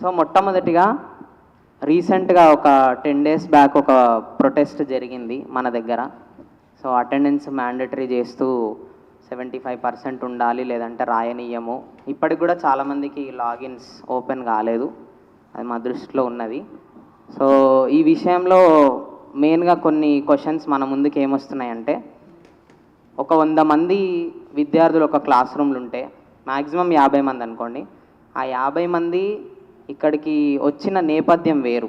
So మొట్టమొదటిగా రీసెంట్గా ఒక 10 days బ్యాక్ ఒక ప్రొటెస్ట్ జరిగింది మన దగ్గర. సో అటెండెన్స్ మ్యాండేటరీ చేస్తూ 75% ఉండాలి, లేదంటే రాయనీయము. ఇప్పటికి కూడా చాలామందికి లాగిన్స్ ఓపెన్ కాలేదు, అది మా దృష్టిలో ఉన్నది. సో ఈ విషయంలో మెయిన్గా కొన్ని క్వశ్చన్స్ మన ముందుకు ఏమొస్తున్నాయంటే, ఒక 100 మంది విద్యార్థులు ఒక క్లాస్ రూమ్లు ఉంటే మ్యాక్సిమం 50 మంది అనుకోండి. ఆ 50 మంది ఇక్కడికి వచ్చిన నేపథ్యం వేరు.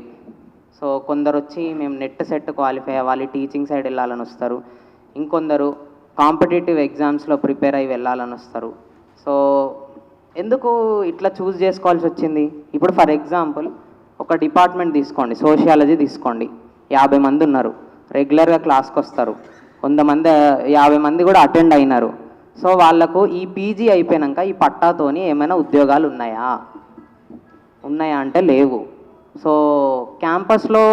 సో కొందరు వచ్చి మేము నెట్ సెట్ క్వాలిఫై అవ్వాలి, టీచింగ్ సైడ్ వెళ్ళాలని వస్తారు. ఇంకొందరు కాంపిటేటివ్ ఎగ్జామ్స్లో ప్రిపేర్ అయ్యి వెళ్ళాలని వస్తారు. సో ఎందుకు ఇట్లా చూస్ చేసుకోవాల్సి వచ్చింది? ఇప్పుడు ఫర్ ఎగ్జాంపుల్ ఒక డిపార్ట్మెంట్ తీసుకోండి, సోషియాలజీ తీసుకోండి. 50 మంది ఉన్నారు, రెగ్యులర్గా క్లాస్కి వస్తారు. 100 మంది 50 మంది కూడా అటెండ్ అయినారు. సో వాళ్ళకు ఈ పీజీ అయిపోయాక ఈ పట్టాతోని ఏమైనా ఉద్యోగాలు ఉన్నాయా అంటే లేవు. సో క్యాంపస్లో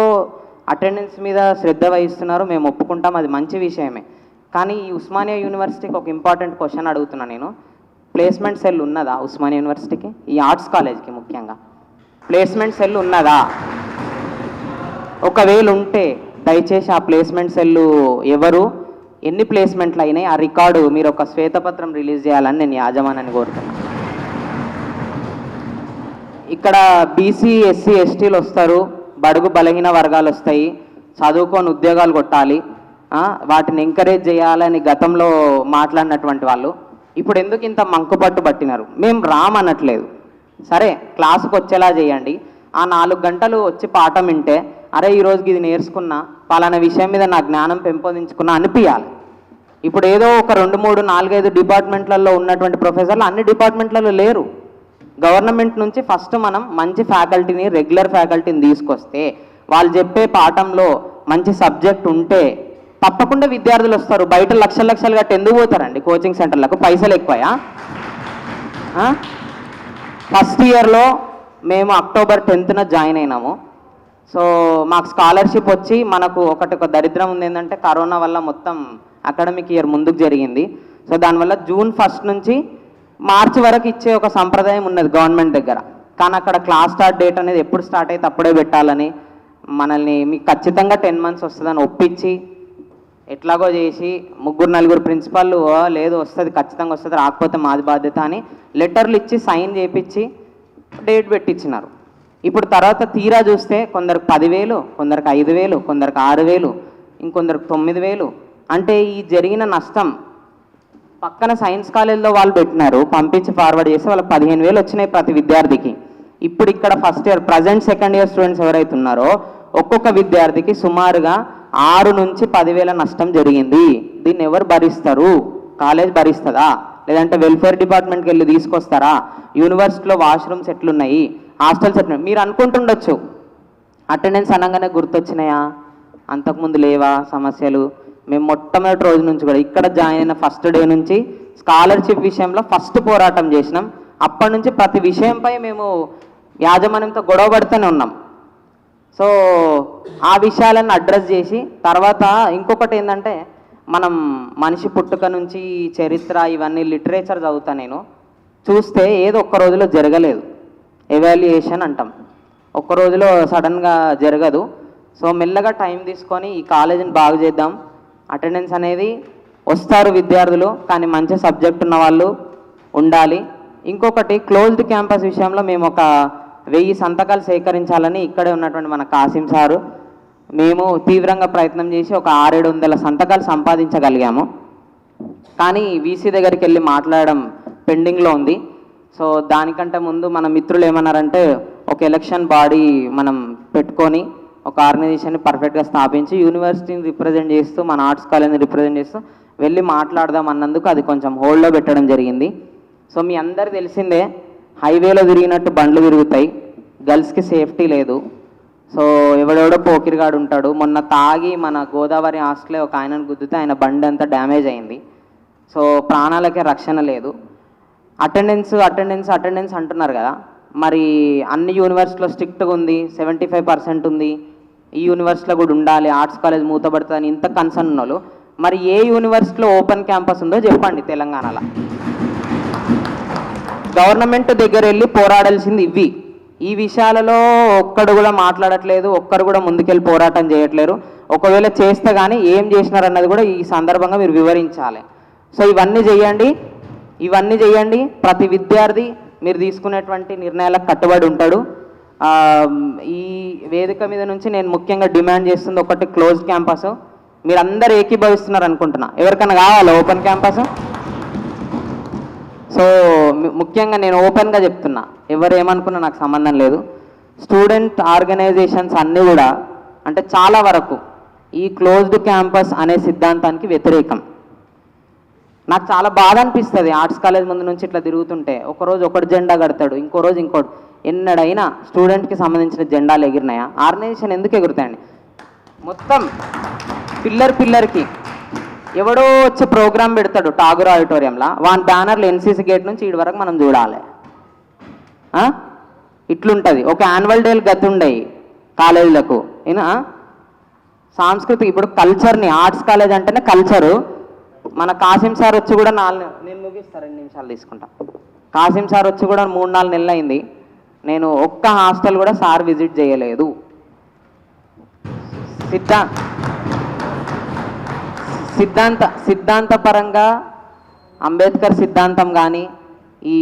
అటెండెన్స్ మీద శ్రద్ధ వహిస్తున్నారు, మేము ఒప్పుకుంటాం, అది మంచి విషయమే. కానీ ఈ ఉస్మానియా యూనివర్సిటీకి ఒక ఇంపార్టెంట్ క్వశ్చన్ అడుగుతున్నా నేను. ప్లేస్మెంట్ సెల్ ఉన్నదా ఉస్మానియా యూనివర్సిటీకి? ఈ ఆర్ట్స్ కాలేజ్కి ముఖ్యంగా ప్లేస్మెంట్ సెల్ ఉన్నదా? ఒకవేళ ఉంటే దయచేసి ఆ ప్లేస్మెంట్ సెల్లు ఎవరు, ఎన్ని ప్లేస్మెంట్లు అయినాయి, ఆ రికార్డు మీరు ఒక శ్వేతపత్రం రిలీజ్ చేయాలని నేను యాజమాన్యాన్ని కోరుతున్నాను. ఇక్కడ బీసీ ఎస్సీ ఎస్టీలు వస్తారు, బడుగు బలహీన వర్గాలు వస్తాయి, చదువుకొని ఉద్యోగాలు కొట్టాలి, వాటిని ఎంకరేజ్ చేయాలని గతంలో మాట్లాడినటువంటి వాళ్ళు ఇప్పుడు ఎందుకు ఇంత మంకుపట్టు పట్టినారు? మేము రామనట్లేదు, సరే క్లాసుకు వచ్చేలా చేయండి. ఆ 4 గంటలు వచ్చి పాఠం వింటే అరే ఈరోజుకి ఇది నేర్చుకున్నా, పలానా విషయం మీద నా జ్ఞానం పెంపొందించుకున్నా అనిపించాలి. ఇప్పుడు ఏదో ఒక 2, 3, 4, 5 డిపార్ట్మెంట్లలో ఉన్నటువంటి ప్రొఫెసర్లు అన్ని డిపార్ట్మెంట్లలో లేరు. గవర్నమెంట్ నుంచి ఫస్ట్ మనం మంచి ఫ్యాకల్టీని, రెగ్యులర్ ఫ్యాకల్టీని తీసుకొస్తే వాళ్ళు చెప్పే పాఠంలో మంచి సబ్జెక్ట్ ఉంటే తప్పకుండా విద్యార్థులు వస్తారు. బయట లక్షలు గట్టి ఎందుకు పోతారండి కోచింగ్ సెంటర్లకు? పైసలు ఎక్కువయా? ఫస్ట్ ఇయర్లో మేము అక్టోబర్ 10th జాయిన్ అయినాము. సో మాకు స్కాలర్షిప్ వచ్చి మనకు ఒక దరిద్రం ఉంది ఏంటంటే కరోనా వల్ల మొత్తం అకాడమిక్ ఇయర్ ముందుకు జరిగింది. సో దానివల్ల June 1 నుంచి మార్చి వరకు ఇచ్చే ఒక సంప్రదాయం ఉన్నది గవర్నమెంట్ దగ్గర. కానీ అక్కడ క్లాస్ స్టార్ట్ డేట్ అనేది ఎప్పుడు స్టార్ట్ అయితే అప్పుడే పెట్టాలని మనల్ని మీకు ఖచ్చితంగా 10 months వస్తుందని ఒప్పించి ఎట్లాగో చేసి 3, 4 ప్రిన్సిపాల్ లేదు వస్తుంది, ఖచ్చితంగా వస్తుంది, రాకపోతే మాది బాధ్యత అని లెటర్లు ఇచ్చి సైన్ చేయించి డేట్ పెట్టించినారు. ఇప్పుడు తర్వాత తీరా చూస్తే కొందరికి 10,000, కొందరికి 5,000, కొందరికి 6,000, ఇంకొందరికి 9,000. అంటే ఈ జరిగిన నష్టం పక్కన సైన్స్ కాలేజ్లో వాళ్ళు పెట్టినారు, పంపించి ఫార్వర్డ్ చేసి వాళ్ళకి 15,000 వచ్చినాయి ప్రతి విద్యార్థికి. ఇప్పుడు ఇక్కడ first year present second year students ఎవరైతే ఉన్నారో ఒక్కొక్క విద్యార్థికి సుమారుగా 6 నుంచి 10,000 నష్టం జరిగింది. దీన్ని ఎవరు భరిస్తారు? కాలేజ్ భరిస్తుందా, లేదంటే వెల్ఫేర్ డిపార్ట్మెంట్కి వెళ్ళి తీసుకొస్తారా? యూనివర్సిటీలో వాష్రూమ్స్ ఎట్లున్నాయి, హాస్టల్స్ ఎట్లున్నాయి? మీరు అనుకుంటుండొచ్చు అటెండెన్స్ అనగానే గుర్తొచ్చినాయా, అంతకుముందు లేవా సమస్యలు? మేము మొట్టమొదటి రోజు నుంచి కూడా ఇక్కడ జాయిన్ అయిన ఫస్ట్ డే నుంచి స్కాలర్షిప్ విషయంలో ఫస్ట్ పోరాటం చేసినాం. అప్పటి నుంచి ప్రతి విషయంపై మేము యాజమాన్యంతో గొడవ పడుతూనే ఉన్నాం. సో ఆ విషయాలను అడ్రస్ చేసి తర్వాత ఇంకొకటి ఏంటంటే, మనం మనిషి పుట్టుక నుంచి చరిత్ర ఇవన్నీ లిటరేచర్ చదువుతా నేను చూస్తే ఏదో ఒక్క రోజులో జరగలేదు. ఎవాల్యుయేషన్ అంటాం, ఒక్క రోజులో సడన్గా జరగదు. సో మెల్లగా టైం తీసుకొని ఈ కాలేజీని బాగు చేద్దాం. అటెండెన్స్ అనేది వస్తారు విద్యార్థులు, కానీ మంచి సబ్జెక్ట్ ఉన్న వాళ్ళు ఉండాలి. ఇంకొకటి క్లోజ్డ్ క్యాంపస్ విషయంలో మేము ఒక 1000 సంతకాలు సేకరించాలని ఇక్కడే ఉన్నటువంటి మన కాసిం సారు మేము తీవ్రంగా ప్రయత్నం చేసి ఒక 600-700 సంతకాలు సంపాదించగలిగాము. కానీ వీసీ దగ్గరికి వెళ్ళి మాట్లాడడం పెండింగ్లో ఉంది. సో దానికంటే ముందు మన మిత్రులు ఏమన్నారంటే ఒక ఎలక్షన్ బాడీ మనం పెట్టుకొని ఒక ఆర్గనైజేషన్ని పర్ఫెక్ట్గా స్థాపించి యూనివర్సిటీని రిప్రజెంట్ చేస్తూ మన ఆర్ట్స్ కాలేజ్ని రిప్రజెంట్ చేస్తూ వెళ్ళి మాట్లాడదాం అన్నందుకు అది కొంచెం హోల్డ్లో పెట్టడం జరిగింది. సో మీ అందరు తెలిసిందే, హైవేలో తిరిగినట్టు బండ్లు తిరుగుతాయి, గర్ల్స్కి సేఫ్టీ లేదు. సో ఎవడెవడో పోకిరిగాడు ఉంటాడు. మొన్న తాగి మన గోదావరి హాస్టల్లో ఒక ఆయనను గుద్దితే ఆయన బండి అంతా డ్యామేజ్ అయింది. సో ప్రాణాలకే రక్షణ లేదు. అటెండెన్స్ అంటున్నారు కదా, మరి అన్ని యూనివర్సిటీలో స్ట్రిక్ట్గా ఉంది, 75% ఉంది, ఈ యూనివర్సిటీలో కూడా ఉండాలి, ఆర్ట్స్ కాలేజ్ మూతపడుతుందని ఇంత కన్సర్న్ ఉన్న వాళ్ళు మరి ఏ యూనివర్సిటీలో ఓపెన్ క్యాంపస్ ఉందో చెప్పండి తెలంగాణలో. గవర్నమెంట్ దగ్గర వెళ్ళి పోరాడాల్సింది ఇవి. ఈ విషయాలలో ఒక్కడు కూడా మాట్లాడట్లేదు, ఒక్కరు కూడా ముందుకెళ్ళి పోరాటం చేయట్లేరు. ఒకవేళ చేస్తే కానీ ఏం చేసినారన్నది కూడా ఈ సందర్భంగా మీరు వివరించాలి. సో ఇవన్నీ చేయండి. ప్రతి విద్యార్థి మీరు తీసుకునేటువంటి నిర్ణయాలకు కట్టుబడి ఉంటాడు. ఈ వేదిక మీద నుంచి నేను ముఖ్యంగా డిమాండ్ చేస్తుంది ఒకటి, క్లోజ్ క్యాంపస్. మీరందరూ ఏకీభవిస్తున్నారు అనుకుంటున్నా. ఎవరికైనా కావాలా ఓపెన్ క్యాంపస్? సో ముఖ్యంగా నేను ఓపెన్గా చెప్తున్నా, ఎవరు ఏమనుకున్నా నాకు సంబంధం లేదు. స్టూడెంట్ ఆర్గనైజేషన్స్ అన్నీ కూడా అంటే చాలా వరకు ఈ క్లోజ్డ్ క్యాంపస్ అనే సిద్ధాంతానికి వ్యతిరేకం. నాకు చాలా బాధ అనిపిస్తుంది ఆర్ట్స్ కాలేజ్ ముందు నుంచి ఇట్లా తిరుగుతుంటే. ఒకరోజు ఒకటి జెండా కడతాడు, ఇంకో రోజు ఇంకోటి. ఎన్నడైనా స్టూడెంట్కి సంబంధించిన జెండాలు ఎగిరినాయా? ఆర్గనైజేషన్ ఎందుకు ఎగురుతాయండి? మొత్తం పిల్లర్కి ఎవడో వచ్చి ప్రోగ్రామ్ పెడతాడు ఠాగూర్ ఆడిటోరియంలో, వాన్ బ్యానర్లు ఎన్సీసీ గేట్ నుంచి ఇటు వరకు మనం చూడాలి. ఇట్లుంటుంది. ఒక యాన్యువల్ డేలు గతి ఉండయి కాలేజీలకు. ఏనా సాంస్కృతిక ఇప్పుడు కల్చర్ని, ఆర్ట్స్ కాలేజ్ అంటేనే కల్చరు. మన కాసిం సార్ వచ్చి కూడా నేను ముగిస్తాను, 2 నిమిషాలు తీసుకుంటా. కాసిం సార్ వచ్చి కూడా 3-4 నెలలు అయింది. నేను ఒక్క హాస్టల్ కూడా సార్ విజిట్ చేయలేదు. సిద్ధాంతపరంగా అంబేద్కర్ సిద్ధాంతం కానీ, ఈ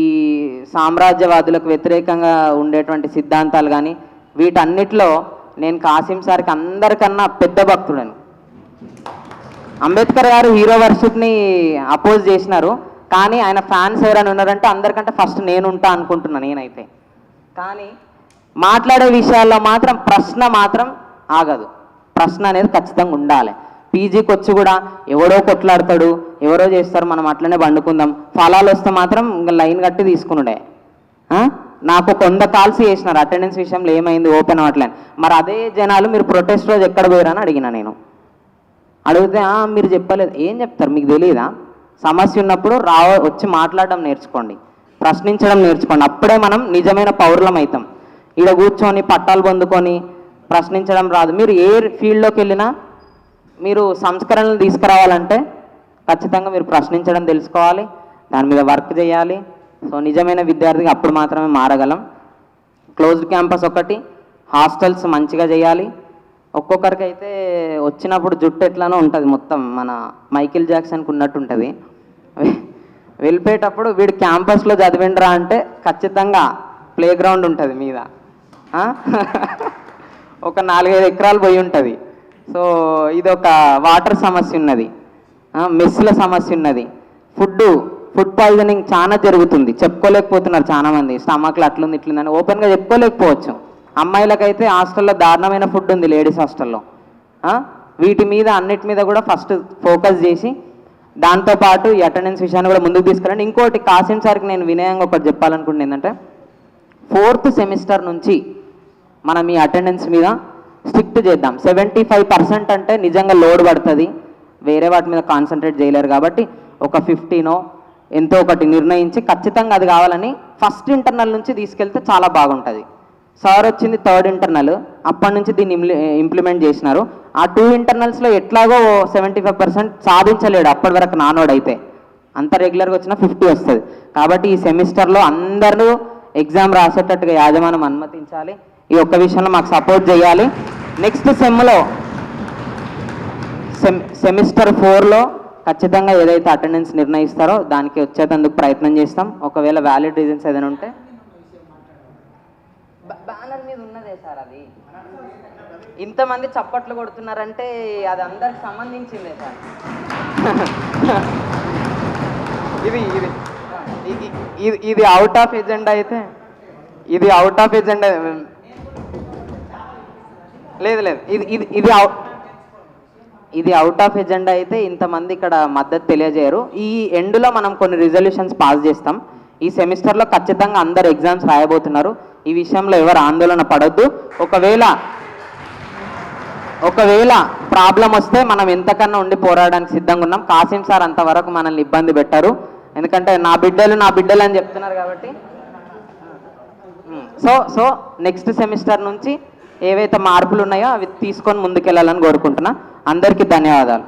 సామ్రాజ్యవాదులకు వ్యతిరేకంగా ఉండేటువంటి సిద్ధాంతాలు కానీ, వీటన్నిటిలో నేను కాసిం సార్కి అందరికన్నా పెద్ద భక్తుడని. అంబేద్కర్ గారు హీరో వర్షిప్ని అపోజ్ చేసినారు, కానీ ఆయన ఫ్యాన్స్ ఎవరైనా ఉన్నారంటే అందరికంటే ఫస్ట్ నేను ఉంటా అనుకుంటున్నా నేనైతే. కానీ మాట్లాడే విషయాల్లో మాత్రం ప్రశ్న మాత్రం ఆగదు. ప్రశ్న అనేది ఖచ్చితంగా ఉండాలి. పీజీకి వచ్చి కూడా ఎవడో కొట్లాడతాడు, ఎవరో చేస్తారు, మనం అట్లనే పండుకుందాం. ఫలాలు వస్తే మాత్రం ఇంకా లైన్ కట్టి తీసుకున్నాడే. నాకు 100 కాల్స్ చేసినారు అటెండెన్స్ విషయంలో, ఏమైంది ఓపెన్ అవ్వట్లేదు. మరి అదే జనాలు మీరు ప్రొటెస్ట్ రోజు ఎక్కడ పోయారని అడిగినా. నేను అడిగితే మీరు చెప్పలేదు. ఏం చెప్తారు? మీకు తెలియదా? సమస్య ఉన్నప్పుడు వచ్చి మాట్లాడడం నేర్చుకోండి, ప్రశ్నించడం నేర్చుకోండి. అప్పుడే మనం నిజమైన పౌరులం అవుతాం. ఈడ కూర్చొని పట్టాలు పొందుకొని ప్రశ్నించడం రాదు. మీరు ఏ ఫీల్డ్లోకి వెళ్ళినా మీరు సంస్కరణలు తీసుకురావాలంటే ఖచ్చితంగా మీరు ప్రశ్నించడం తెలుసుకోవాలి, దాని మీద వర్క్ చేయాలి. సో నిజమైన విద్యార్థిగా అప్పుడు మాత్రమే మారగలం. క్లోజ్డ్ క్యాంపస్ ఒకటి, హాస్టల్స్ మంచిగా చేయాలి. ఒక్కొక్కరికి అయితే వచ్చినప్పుడు జుట్టు ఎట్లానో ఉంటుంది, మొత్తం మన మైకిల్ జాక్సన్కి ఉన్నట్టు ఉంటుంది. వెళ్ళిపోయేటప్పుడు వీడు క్యాంపస్లో చదివిండ్రా అంటే ఖచ్చితంగా ప్లే గ్రౌండ్ ఉంటుంది మీద, ఒక 4-5 ఎకరాలు పోయి ఉంటుంది. సో ఇది ఒక వాటర్ సమస్య ఉన్నది, మెస్ల సమస్య ఉన్నది, ఫుడ్ పాయిజనింగ్ చాలా జరుగుతుంది. చెప్పుకోలేకపోతున్నారు చాలామంది, స్టమక్లు అట్లుంది ఇట్లుందని ఓపెన్గా చెప్పుకోలేకపోవచ్చు. అమ్మాయిలకైతే హాస్టల్లో దారుణమైన ఫుడ్ ఉంది, లేడీస్ హాస్టల్లో. వీటి మీద అన్నిటి మీద కూడా ఫస్ట్ ఫోకస్ చేసి దాంతోపాటు ఈ అటెండెన్స్ విషయాన్ని కూడా ముందుకు తీసుకురండి. ఇంకోటి కాసిం సార్కి నేను వినయంగా ఒకటి చెప్పాలనుకుంటుంది ఏంటంటే, 4th సెమిస్టర్ నుంచి మనం ఈ అటెండెన్స్ మీద స్ట్రిక్ట్ చేద్దాం. 75% అంటే నిజంగా లోడ్ పడుతుంది, వేరే వాటి మీద కాన్సన్ట్రేట్ చేయలేరు. కాబట్టి ఒక 15 ఎంతో ఒకటి నిర్ణయించి ఖచ్చితంగా అది కావాలని ఫస్ట్ ఇంటర్నల్ నుంచి తీసుకెళ్తే చాలా బాగుంటుంది. సార్ వచ్చింది 3rd ఇంటర్నల్, అప్పటి నుంచి దీన్ని ఇంప్లిమెంట్ చేసినారు. ఆ 2 ఇంటర్నల్స్లో ఎట్లాగో 75% సాధించలేడు అప్పటి వరకు నానోడైతే. అంత రెగ్యులర్గా వచ్చినా 50 వస్తుంది. కాబట్టి ఈ సెమిస్టర్లో అందరూ ఎగ్జామ్ రాసేటట్టుగా యాజమాన్యం అనుమతించాలి. ఈ ఒక్క విషయంలో మాకు సపోర్ట్ చేయాలి. నెక్స్ట్ సెమిస్టర్ 4లో ఖచ్చితంగా ఏదైతే అటెండెన్స్ నిర్ణయిస్తారో దానికి వచ్చేటందుకు ప్రయత్నం చేస్తాం. ఒకవేళ వ్యాలిడ్ రీజన్స్ ఏదైనా ఉంటే బ్యానర్ మీద ఉన్నదే సార్, అది ఇంతమంది చప్పట్లు కొడుతున్నారంటే అది అందరికి సంబంధించిందే సార్. ఇది అవుట్ ఆఫ్ ఎజెండా అయితే, ఇది అవుట్ ఆఫ్ ఎజెండా లేదు, ఇది అవుట్ ఆఫ్ ఎజెండా అయితే ఇంతమంది ఇక్కడ మద్దతు తెలియజేయరు. ఈ ఎండ్లో మనం కొన్ని రిజల్యూషన్స్ పాస్ చేస్తాం. ఈ సెమిస్టర్లో ఖచ్చితంగా అందరు ఎగ్జామ్స్ రాయబోతున్నారు. ఈ విషయంలో ఎవరు ఆందోళన పడొద్దు. ఒకవేళ ప్రాబ్లం వస్తే మనం ఎంతకన్నా ఉండి పోరాడడానికి సిద్ధంగా ఉన్నాం. కాసిం సార్ అంతవరకు మనల్ని ఇబ్బంది పెట్టారు, ఎందుకంటే నా బిడ్డలు అని చెప్తున్నారు కాబట్టి. సో నెక్స్ట్ సెమిస్టర్ నుంచి ఏవైతే మార్పులు ఉన్నాయో అవి తీసుకొని ముందుకెళ్ళాలని కోరుకుంటున్నా. అందరికీ ధన్యవాదాలు.